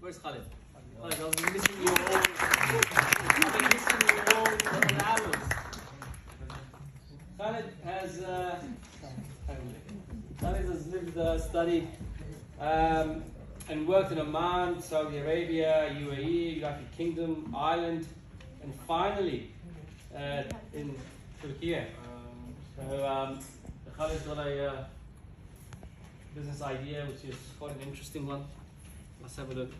Where's Khalid? Khalid, I've been missing you all. I've been missing you all for the hours. Khalid has lived, studied, and worked in Oman, Saudi Arabia, UAE, United Kingdom, Ireland, and finally in Turkey. So Khalid's got a business idea which is quite an interesting one. Let's have a look.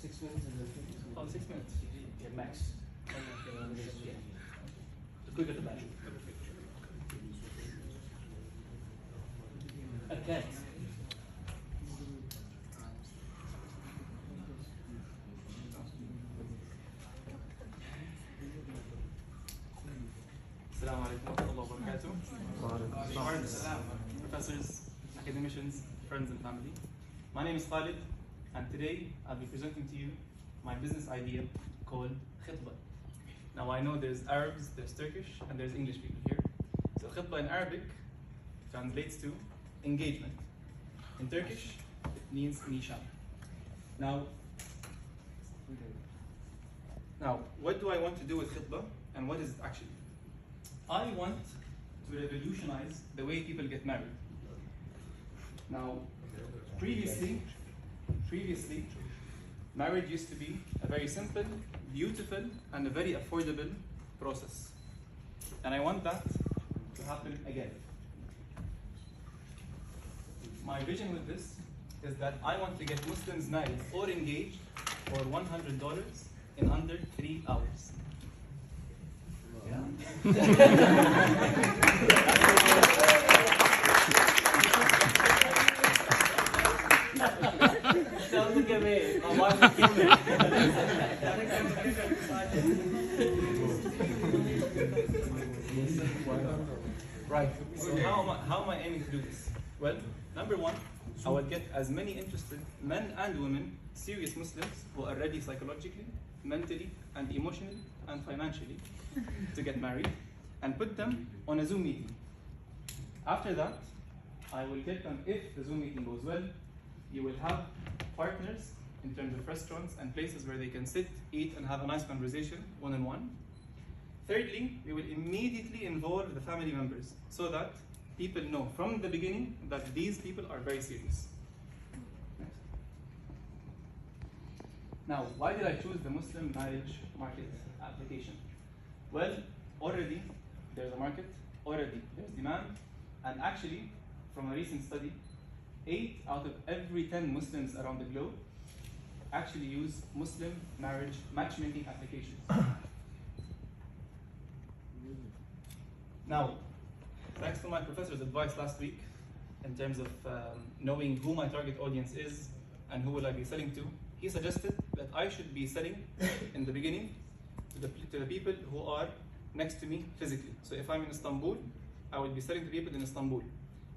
6 minutes is it? 6 minutes. Yeah, max. The quicker the better. Okay. Assalamu alaikum wa rahmatullahi wa barakatuh. Professors, academicians, friends and family. My name is Khalid, and today I'll be presenting to you my business idea called khitbah. Now I know there's Arabs, there's Turkish, and there's English people here. So khitbah in Arabic translates to engagement. In Turkish, it means nishan. Now, what do I want to do with khitbah, and what is it actually? I want to revolutionize the way people get married. Now, previously, marriage used to be a very simple, beautiful, and a very affordable process. And I want that to happen again. My vision with this is that I want to get Muslims married or engaged for $100 in under 3 hours. Don't look at me. My wife will kill me. Right. So how am I aiming to do this? Well, number one, I will get as many interested men and women, serious Muslims who are ready psychologically, mentally, and emotionally, and financially to get married, and put them on a Zoom meeting. After that, I will get them, if the Zoom meeting goes well, you will have partners in terms of restaurants and places where they can sit, eat, and have a nice conversation one-on-one. Thirdly, we will immediately involve the family members so that people know from the beginning that these people are very serious. Next. Now, why did I choose the Muslim marriage market application? Well, already there's a market, already there's demand, and actually, from a recent study, 8 out of every 10 Muslims around the globe actually use Muslim marriage matchmaking applications. Now, thanks to my professor's advice last week, in terms of knowing who my target audience is and who will I be selling to, he suggested that I should be selling in the beginning to the people who are next to me physically. So if I'm in Istanbul, I will be selling to people in Istanbul.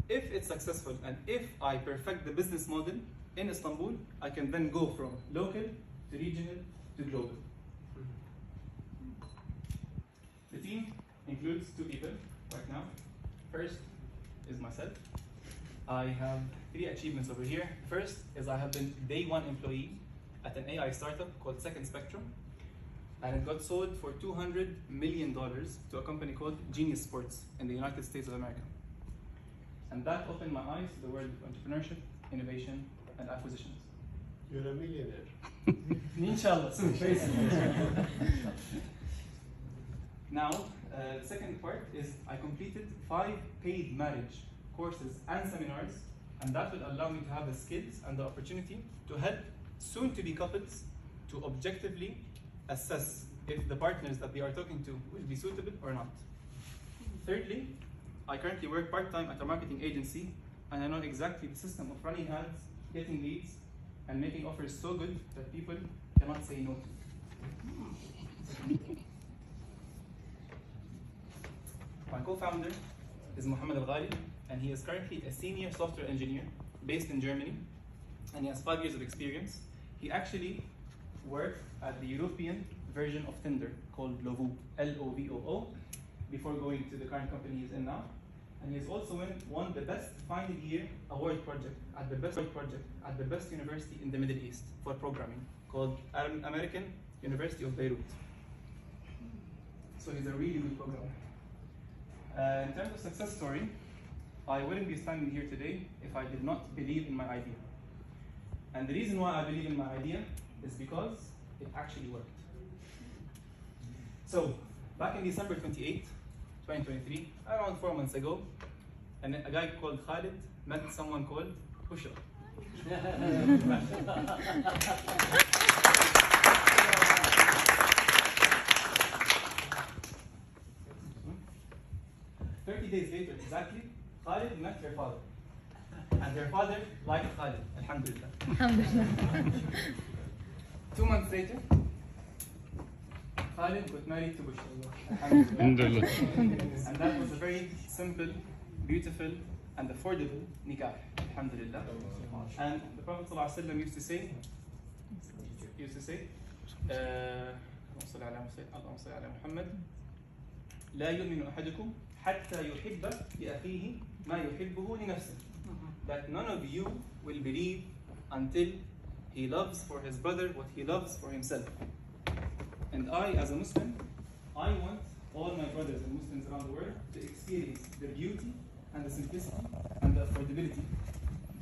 If it's successful and if I perfect the business model in Istanbul, I can then go from local to regional to global. The team includes 2 people right now. First is myself. I have 3 achievements over here. First is I have been day 1 employee at an AI startup called Second Spectrum, and it got sold for $200 million to a company called Genius Sports in the United States of America. And that opened my eyes to the world of entrepreneurship, innovation, and acquisitions. You're a millionaire. Inshallah, soon. Now, the second part is I completed 5 paid marriage courses and seminars, and that will allow me to have the skills and the opportunity to help soon-to-be couples to objectively assess if the partners that they are talking to will be suitable or not. Thirdly, I currently work part-time at a marketing agency, and I know exactly the system of running ads, getting leads, and making offers so good that people cannot say no to. My co-founder is Mohammed Al-Ghali, and he is currently a senior software engineer based in Germany, and he has 5 years of experience. He actually worked at the European version of Tinder called Lovoo, L-O-V-O-O, before going to the current company he's in now. And he has also won the Best Final Year Award project at the best university in the Middle East for programming, called American University of Beirut. So he's a really good programmer. In terms of success story, I wouldn't be standing here today if I did not believe in my idea. And the reason why I believe in my idea is because it actually worked. So, back in December 28, 2023, around 4 months ago, and a guy called Khalid met someone called Bushra. 30 days later, exactly, Khalid met her father. And her father liked Khalid, alhamdulillah. 2 months later, Khalid got married to Bushra. Alhamdulillah. And that was a very simple, beautiful, and affordable nikah. Alhamdulillah. And the Prophet ﷺ used to say, اللهم صل على محمد لا يؤمن أحدكم حتى يحب لأخيه ما يحبه لنفسه. That none of you will believe until he loves for his brother what he loves for himself. And I, as a Muslim, I want all my brothers and Muslims around the world to experience the beauty and the simplicity and the affordability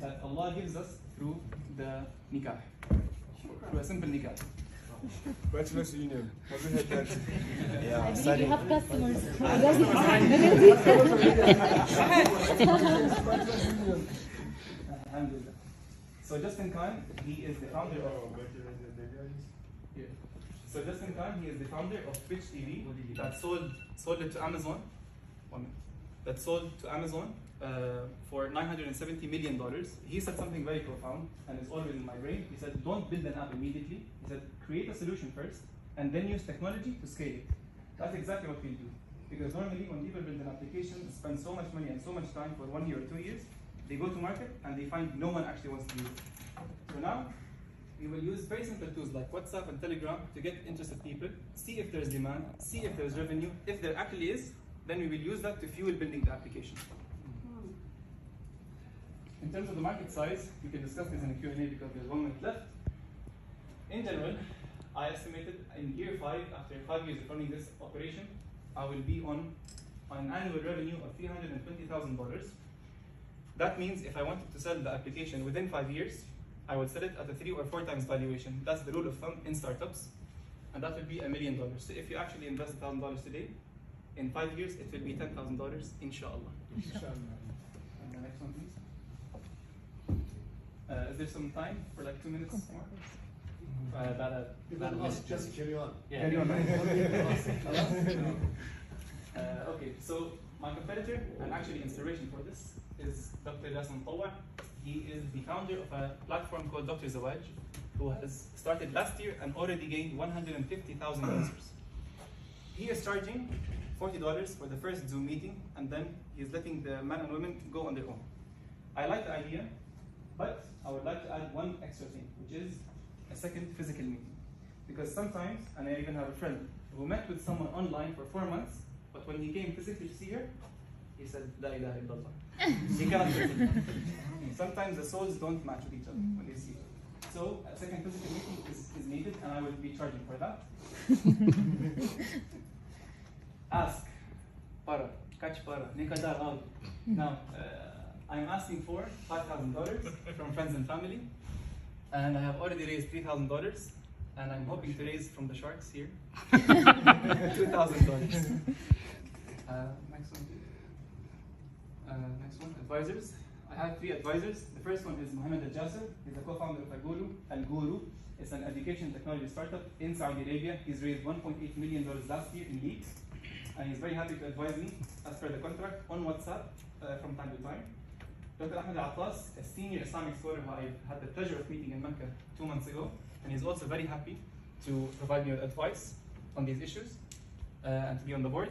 that Allah gives us through the nikah, through a simple nikah. Congratulations, Union. I believe you have customers. Alhamdulillah. So Justin Khan, he is the founder of. So Justin Khan, he is the founder of Twitch TV that sold it to Amazon. That sold to Amazon for $970 million. He said something very profound, and it's always in my brain. He said, "Don't build an app immediately." He said, "Create a solution first, and then use technology to scale it." That's exactly what we do. Because normally, when people build an application, spend so much money and so much time for 1 year or 2 years, they go to market and they find no one actually wants to use it. So now, we will use very simple tools like WhatsApp and Telegram to get interested people, see if there's demand, see if there's revenue. If there actually is, then we will use that to fuel building the application. In terms of the market size, we can discuss this in a Q&A because there's 1 minute left. In general, I estimated in year 5, after 5 years of running this operation, I will be on an annual revenue of $320,000. That means if I wanted to sell the application within 5 years, I would sell it at a 3 or 4 times valuation. That's the rule of thumb in startups, and that would be $1 million. So if you actually invest $1,000 today, in 5 years it will be $10,000, inshallah. And the next one, please. Is there some time for like 2 minutes more? Just carry on. Yeah. Carry on. Okay, so my competitor and actually inspiration for this is Dr. Jasmine Tawwa. He is the founder of a platform called Dr. Zawaj, who has started last year and already gained 150,000 users. He is charging $40 for the first Zoom meeting, and then he's letting the men and women go on their own. I like the idea, but I would like to add one extra thing, which is a second physical meeting. Because sometimes, and I even have a friend who met with someone online for 4 months, but when he came physically to see her, he said, La ilaha illallah. He cannot get it. Sometimes the souls don't match with each other when they see it. So a second physical meeting is needed, and I will be charging for that. Ask, para, catch para, nikadar out. Now, I'm asking for $5,000 from friends and family, and I have already raised $3,000, and I'm hoping to raise from the sharks here $2,000. Next one. Next one, advisors. I have 3 advisors. The first one is Mohammed Al-Jasser. He's a co-founder of Al-Guru. It's an education technology startup in Saudi Arabia. He's raised $1.8 million last year in leads, and he's very happy to advise me as per the contract on WhatsApp from time to time. Dr. Ahmed Al-Attas, a senior Islamic scholar who I had the pleasure of meeting in Mecca 2 months ago, and he's also very happy to provide me with advice on these issues and to be on the board.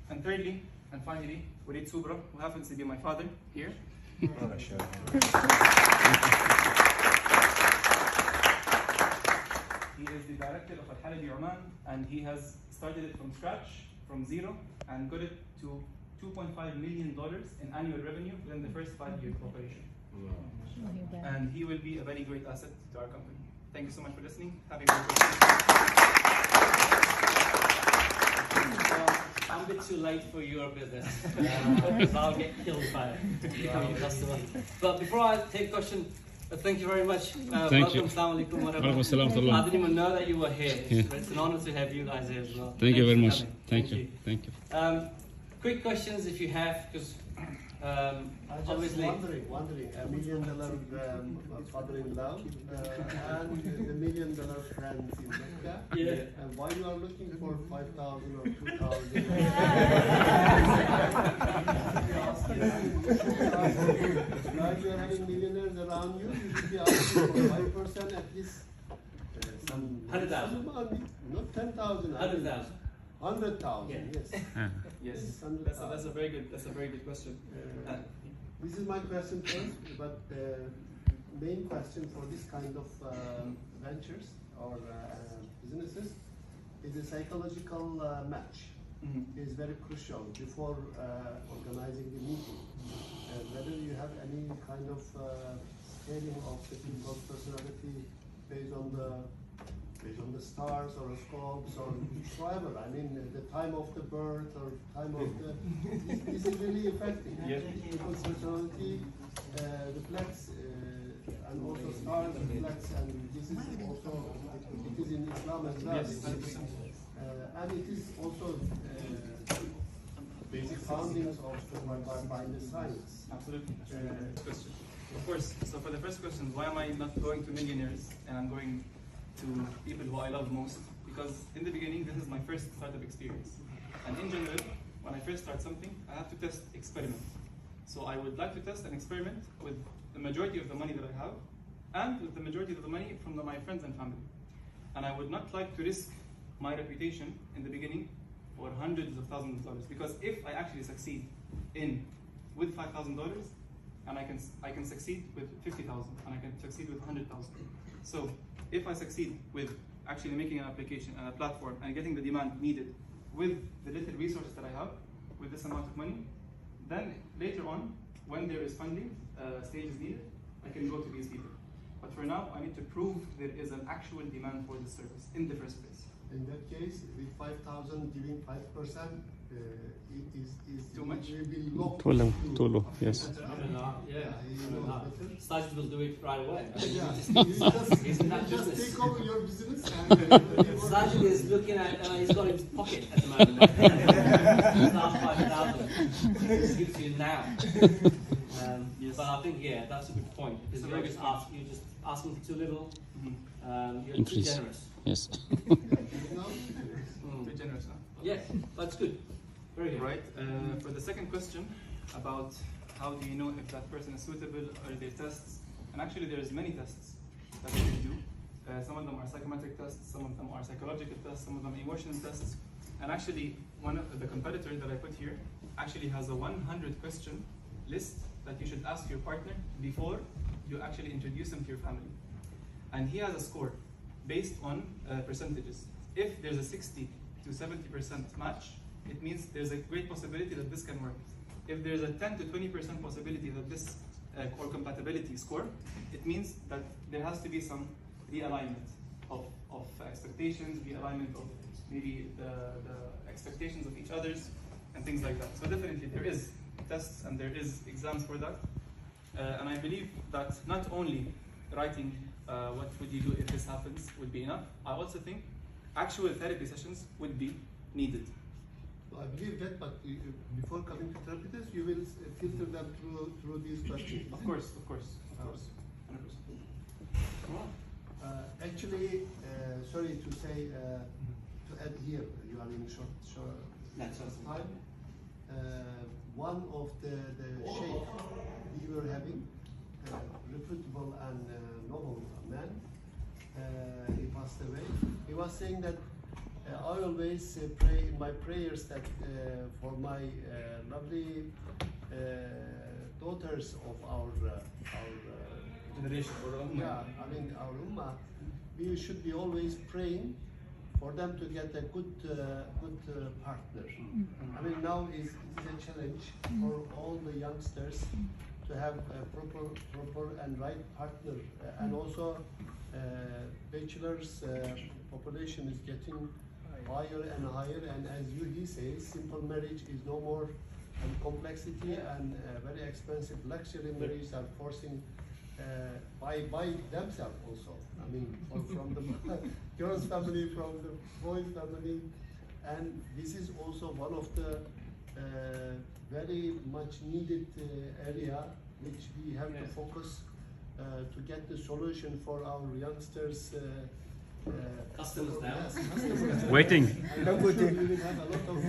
And thirdly, and finally, Walid Soubra, who happens to be my father here. He is the director of Al-Khalid Oman, and he has started it from scratch, from zero, and got it to $2.5 million in annual revenue within the first 5 years of operation. And he will be a very great asset to our company. Thank you so much for listening. Have a great day. I'm a bit too late for your business. Because I'll get killed by becoming a customer. But before I take question, thank you very much. Thank you. Welcome. Assalamu alaikum wa Walaikum assalam wa rahmatullah. rahmatullah. I didn't even know that you were here. It's an honor to have you guys here as well. Thank you very Thanks much. for coming. Thank you. Thank you. Quick questions if you have, because I'm just obviously. wondering, $1 million father-in-law and the $1 million friends in Mecca. Yeah. And why you are looking for 5,000 or 2,000? Now you are having millionaires around you, you should be asking for 5% at least. Some 100,000. money, not 10,000. 100,000. 100,000, Yeah. yes. Yes, 100,000. that's a very good question. This is my question first, but the main question for this kind of ventures or businesses is a psychological match. Mhm. Is very crucial before organizing the meeting. Whether you have any kind of scaling of the people's personality based on the stars or scopes or whatever. I mean, the time of the birth or time of the this is really affecting Yes. people's personality reflects and also stars reflects, and this is also it is in Islam as well. Yes, It is, 100%. and it is also basic foundings of by the science. Absolutely. Good question. Of course. So for the first question, why am I not going to millionaires and I'm going to people who I love most? Because in the beginning, this is my first startup experience. And in general, when I first start something, I have to test experiment. So I would like to test an experiment with the majority of the money that I have and with the majority of the money from my friends and family. And I would not like to risk my reputation in the beginning for hundreds of thousands of dollars, because if I actually succeed with $5,000, and I can succeed with 50,000, and I can succeed with 100,000. So if I succeed with actually making an application and a platform and getting the demand needed with the little resources that I have, with this amount of money, then later on, when there is funding stages needed, I can go to these people. But for now, I need to prove there is an actual demand for this service in the first place. In that case, with 5,000 giving 5%, is Too much? It will be locked. Too low, yes. I don't know. Yeah. You know better. Sajid will do it right away. Yeah, He's in that you just business. take over your business and Sajid is looking at, he's got it in his pocket at the moment. He's asked 5,000. He gives you now. Yes. But I think, yeah, that's a good point. Because It's a you're very just good point. you're just asking for too little. You're too Increase. generous. Yes. Very generous, huh? Yes, that's good. Very good. Right. For the second question about how do you know if that person is suitable, or there tests, and actually there's many tests that you can do. Some of them are psychometric tests, some of them are psychological tests, some of them emotional tests. And actually, one of the competitors that I put here actually has a 100 question list that you should ask your partner before you actually introduce him to your family. And he has a score based on percentages. If there's a 60 to 70% match, it means there's a great possibility that this can work. If there's a 10 to 20% possibility that this or compatibility score, it means that there has to be some realignment of expectations, realignment of maybe the expectations of each others, and things like that. So definitely there is tests and there is exams for that. And I believe that not only writing what would you do if this happens would be enough, I also think actual therapy sessions would be needed. I believe that, but before coming to therapists, you will filter them through these questions. Of course, 100%. Actually, sorry to say, to add here, you are in short time. One of the sheikh we were having, reputable and noble man, he passed away. He was saying that I always pray in my prayers that for my lovely daughters of our Generation or yeah, I mean our ummah, we should be always praying for them to get a good partner. I mean, now it is a challenge for all the youngsters to have a proper and right partner, and also bachelors population is getting higher and higher, and as he says, simple marriage is no more, and complexity and very expensive luxury marriages are forcing by themselves also. I mean, from the girls' family, from the boys' family, and this is also one of the very much needed area which we have to focus to get the solution for our youngsters. Customers now. Yes, customers. Waiting. And I'm sure we will have a lot of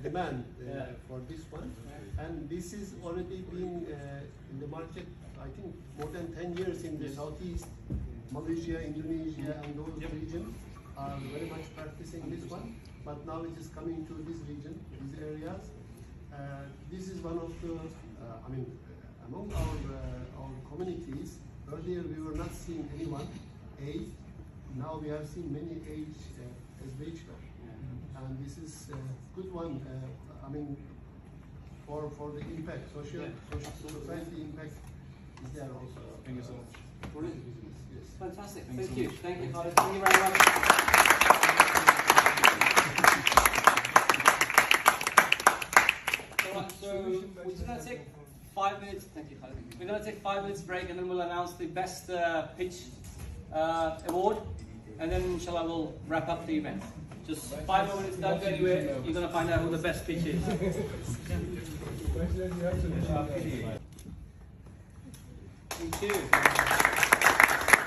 demand for this one, and this is already being in the market. I think more than 10 years in the southeast, Malaysia, Indonesia, and those regions are very much practicing this one. But now it is coming to this region, these areas. This is one of the, I mean, among our communities. Earlier we were not seeing anyone age. Now we have seen many age as bachelor, and this is a good one. I mean, for the impact, social society impact is there also. Thank you so much. Brilliant. Yes. Fantastic. Thank you Thank so you. much. Thank you, Khalid. Thank you very much. Alright, so we're just going to take 5 minutes. Thank you, Khalid. We're going to take 5 minutes break, and then we'll announce the best pitch award, and then inshallah we'll wrap up the event. Just 5 more minutes, don't go anywhere. You're going to find out who the best pitch is. Thank you.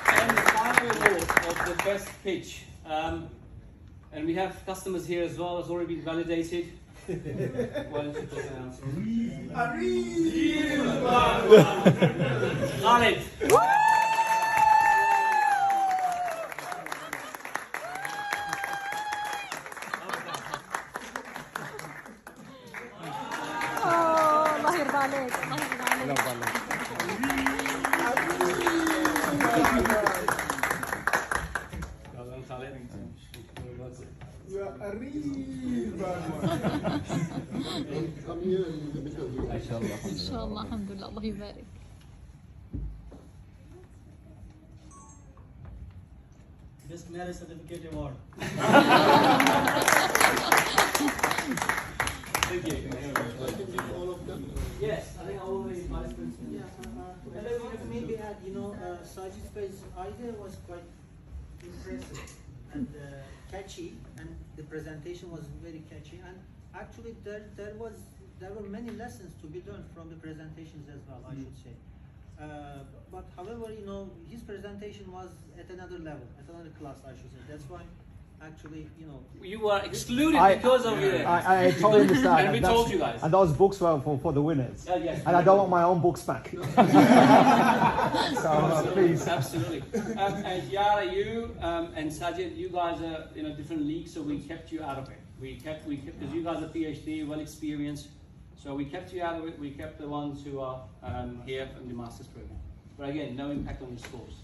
And the final award of the best pitch. And we have customers here as well, has already been validated. Why don't you just announce it? Khalid. الله يرضى عليك الله يرضى عليك Well done, Khalid. Come here in the middle here. ان شاء الله الحمد لله الله يبارك Best marriage certificate award. Thank you. All of them. Yes, I think all the participants. And I want to maybe add, Sajid's idea was quite impressive and catchy, and the presentation was very catchy. And actually, there were many lessons to be learned from the presentations as well, I should say. But however, his presentation was at another level, at another class, I should say. That's why, actually, You were excluded because of it. I totally understand. And we told you guys. And those books were for the winners. Yes. And I don't want my own books back. So please. Absolutely. And Yara, you and Sajid, you guys are in a different league, so we kept you out of it. We kept because you guys are PhD, well experienced. So we kept you out of it. We kept the ones who are here in the master's program. But again, no impact on your scores.